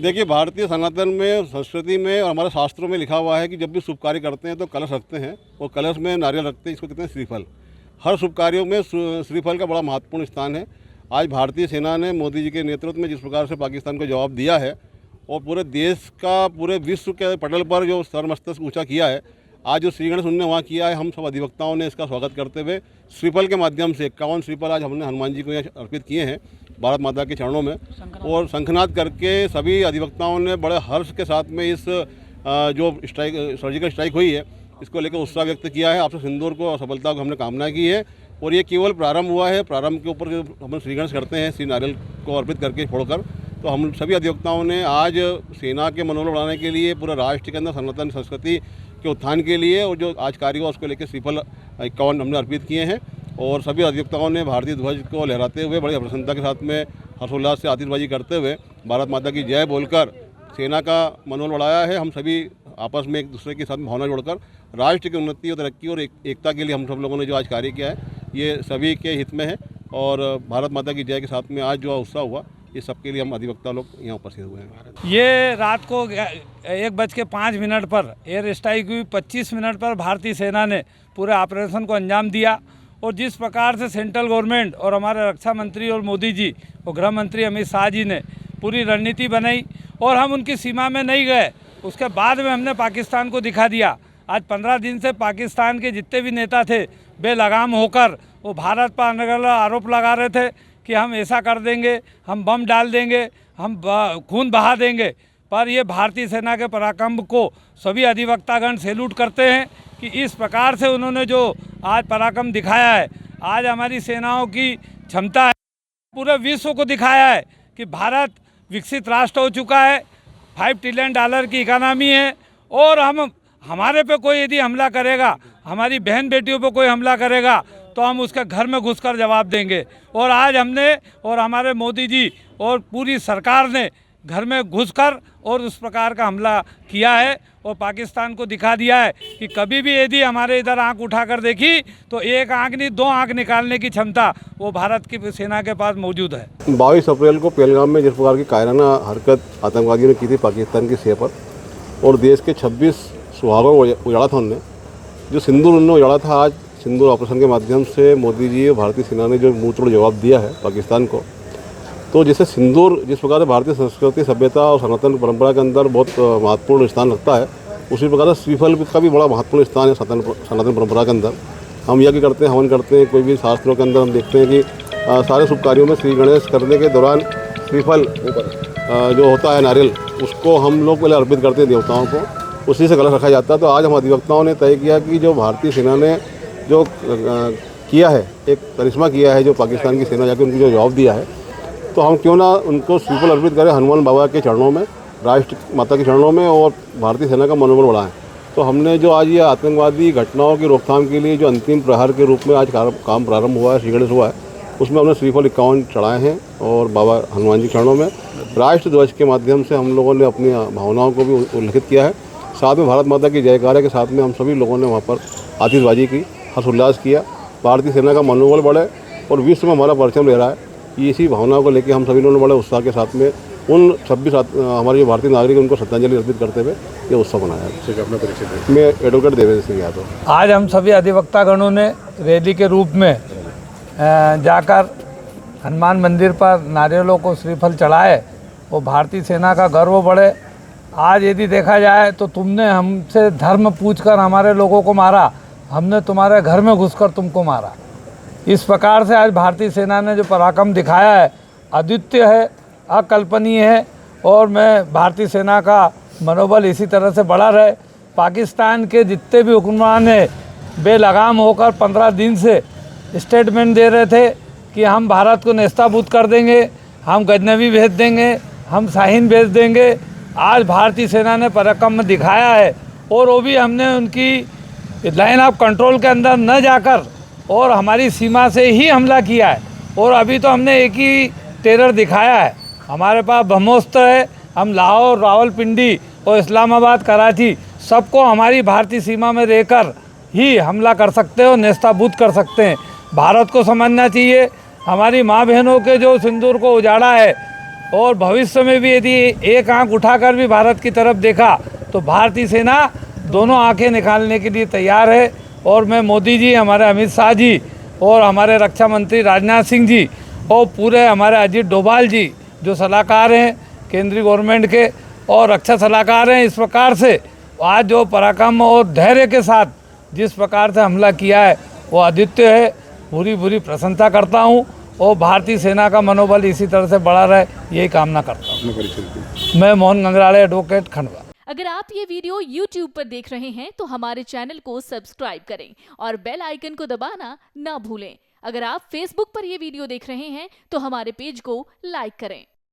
देखिए, भारतीय सनातन में, संस्कृति में और हमारे शास्त्रों में लिखा हुआ है कि जब भी शुभ कार्य करते हैं तो कलश रखते हैं और कलश में नारियल रखते हैं। इसको कहते हैं श्रीफल। हर शुभ कार्यों में श्रीफल का बड़ा महत्वपूर्ण स्थान है। आज भारतीय सेना ने मोदी जी के नेतृत्व में जिस प्रकार से पाकिस्तान को जवाब दिया है और पूरे देश का, पूरे विश्व के पटल पर जो सरमस्तक ऊँचा किया है, आज जो श्री गणेश उन्होंने वहाँ किया है, हम सब अधिवक्ताओं ने इसका स्वागत करते हुए श्रीफल के माध्यम से 51 श्रीफल आज हमने हनुमान जी को यहाँ अर्पित किए हैं भारत माता के चरणों में। और शंखनाद करके सभी अधिवक्ताओं ने बड़े हर्ष के साथ में इस जो सर्जिकल स्ट्राइक हुई है, इसको लेकर उत्साह व्यक्त किया है। आपसे सिंदूर को और सफलता को हमने कामना की है। और ये केवल प्रारंभ हुआ है। प्रारंभ के ऊपर जो हम श्री गणेश करते हैं, श्री नारियल को अर्पित करके फोड़कर, तो हम सभी अधिवक्ताओं ने आज सेना के मनोबल बढ़ाने के लिए, पूरे राष्ट्र के अंदर सनातन संस्कृति के उत्थान के लिए, और जो आज कार्य हुआ उसको लेकर श्रीफल 51 हमने अर्पित किए हैं। और सभी अधिवक्ताओं ने भारतीय ध्वज को लहराते हुए बड़ी प्रसन्नता के साथ में हर्षोल्लास से आतिशबाजी करते हुए भारत माता की जय बोलकर सेना का मनोबल बढ़ाया है। हम सभी आपस में एक दूसरे के साथ भावना जोड़कर राष्ट्र की उन्नति और तरक्की और एकता के लिए हम सब लोगों ने जो आज कार्य किया है, ये सभी के हित में है। और भारत माता की जय के साथ में आज जो उत्साह हुआ, ये सबके लिए हम अधिवक्ता लोग यहाँ उपस्थित हुए हैं। ये रात को 1:05 पर एयर स्ट्राइक हुई। 25 मिनट पर भारतीय सेना ने पूरे ऑपरेशन को अंजाम दिया। और जिस प्रकार से सेंट्रल गवर्नमेंट और हमारे रक्षा मंत्री और मोदी जी और गृह मंत्री अमित शाह जी ने पूरी रणनीति बनाई और हम उनकी सीमा में नहीं गए, उसके बाद में हमने पाकिस्तान को दिखा दिया। आज 15 दिन से पाकिस्तान के जितने भी नेता थे, बेलगाम होकर वो भारत पर अलग अलग आरोप लगा रहे थे कि हम ऐसा कर देंगे, हम बम डाल देंगे, हम खून बहा देंगे। पर ये भारतीय सेना के पराक्रम को सभी अधिवक्तागण सैल्यूट करते हैं कि इस प्रकार से उन्होंने जो आज पराक्रम दिखाया है, आज हमारी सेनाओं की क्षमता है, पूरे विश्व को दिखाया है कि भारत विकसित राष्ट्र हो चुका है। $5 ट्रिलियन की इकानमी है। और हमारे पे कोई यदि हमला करेगा, हमारी बहन बेटियों पे कोई हमला करेगा, तो हम उसके घर में घुसकर जवाब देंगे। और आज हमने और हमारे मोदी जी और पूरी सरकार ने घर में घुसकर और उस प्रकार का हमला किया है और पाकिस्तान को दिखा दिया है कि कभी भी यदि हमारे इधर आंख उठाकर देखी तो एक आंख नहीं, 2 आंख निकालने की क्षमता वो भारत की सेना के पास मौजूद है। 22 अप्रैल को पहलगाम में जिस प्रकार की कायराना हरकत आतंकवादियों ने की थी पाकिस्तान की सीमा पर, और देश के 26 सुहागों को उजाड़ा था उनने, जो सिंदूर उन्होंने उजाड़ा था, आज सिंदूर ऑपरेशन के माध्यम से मोदी जी और भारतीय सेना ने जो मुँह तोड़ जवाब दिया है पाकिस्तान को। तो जैसे सिंदूर जिस प्रकार से भारतीय संस्कृति, सभ्यता और सनातन परंपरा के अंदर बहुत महत्वपूर्ण स्थान रखता है, उसी प्रकार से श्रीफल का भी बड़ा महत्वपूर्ण स्थान है सनातन परंपरा के अंदर। हम यज्ञ करते हैं, हवन करते हैं, कोई भी शास्त्रों के अंदर हम देखते हैं कि सारे शुभ कार्यों में श्री गणेश करने के दौरान श्रीफल जो होता है नारियल, उसको हम लोग पहले अर्पित करते हैं देवताओं को, उसी से कलश रखा जाता है। तो आज हम अधिवक्ताओं ने तय किया कि जो भारतीय सेना ने जो किया है, एक करिश्मा किया है, जो पाकिस्तान की सेना जाकर उनको जो जवाब दिया है, तो हम क्यों ना उनको श्रीफल अर्पित करें हनुमान बाबा के चरणों में, राष्ट्र माता के चरणों में, और भारतीय सेना का मनोबल बढ़ाएं। तो हमने जो आज ये आतंकवादी घटनाओं की रोकथाम के लिए जो अंतिम प्रहर के रूप में आज काम प्रारंभ हुआ है, श्री गणेश हुआ है, उसमें हमने श्रीफल 51 चढ़ाए हैं और बाबा हनुमान जी के चरणों में राष्ट्र ध्वज के माध्यम से हम लोगों ने अपनी भावनाओं को भी उल्लेखित किया है। साथ में भारत माता की जयकारा के साथ में हम सभी लोगों ने वहाँ पर आतिशबाजी की, हर्षोल्लास किया। भारतीय सेना का मनोबल बढ़े और विश्व में हमारा परचम ले रहा है, इसी भावना को लेकर हम सभी लोगों ने बड़े उत्साह के साथ में उन 26 हमारे जो भारतीय नागरिक उनको श्रद्धांजलि अर्पित करते हुए ये उत्सव मनाया है। मैं एडवोकेट देवेंद्र सिंह यादव। आज हम सभी अधिवक्तागणों ने रैली के रूप में जाकर हनुमान मंदिर पर नारियलों को श्रीफल चढ़ाए और भारतीय सेना का गर्व बढ़े। आज यदि देखा जाए तो तुमने हमसे धर्म पूछकर हमारे लोगों को मारा, हमने तुम्हारे घर में घुसकर तुमको मारा। इस प्रकार से आज भारतीय सेना ने जो पराक्रम दिखाया है, अद्वितीय है, अकल्पनीय है। और मैं भारतीय सेना का मनोबल इसी तरह से बढ़ा रहे। पाकिस्तान के जितने भी हुक्मरान हैं, बेलगाम होकर 15 दिन से स्टेटमेंट दे रहे थे कि हम भारत को नेस्ताभूत कर देंगे, हम गजनवी भेज देंगे, हम शाहीन भेज देंगे। आज भारतीय सेना ने पराक्रम दिखाया है और वो भी हमने उनकी लाइन ऑफ कंट्रोल के अंदर न जाकर और हमारी सीमा से ही हमला किया है। और अभी तो हमने एक ही टेरर दिखाया है, हमारे पास ब्रह्मोस्त्र है। हम लाहौर, रावलपिंडी और इस्लामाबाद, कराची सबको हमारी भारतीय सीमा में रहकर ही हमला कर सकते हैं और नेस्ताभूत कर सकते हैं। भारत को समझना चाहिए, हमारी माँ बहनों के जो सिंदूर को उजाड़ा है, और भविष्य में भी यदि एक आंख उठाकर भी भारत की तरफ देखा तो भारतीय सेना दोनों आंखें निकालने के लिए तैयार है। और मैं मोदी जी, हमारे अमित शाह जी और हमारे रक्षा मंत्री राजनाथ सिंह जी और पूरे हमारे अजीत डोभाल जी जो सलाहकार हैं केंद्रीय गवर्नमेंट के और रक्षा सलाहकार हैं, इस प्रकार से आज जो पराक्रम और धैर्य के साथ जिस प्रकार से हमला किया है वो अद्वितीय है। पूरी प्रशंसा करता हूँ और भारतीय सेना का मनोबल इसी तरह से बढ़ा रहे, यही कामना करता हूँ। मैं मोहन गंगराड़े, एडवोकेट, खंडवा। अगर आप ये वीडियो YouTube पर देख रहे हैं तो हमारे चैनल को सब्सक्राइब करें और बेल आइकन को दबाना ना भूलें। अगर आप Facebook पर ये वीडियो देख रहे हैं तो हमारे पेज को लाइक करें।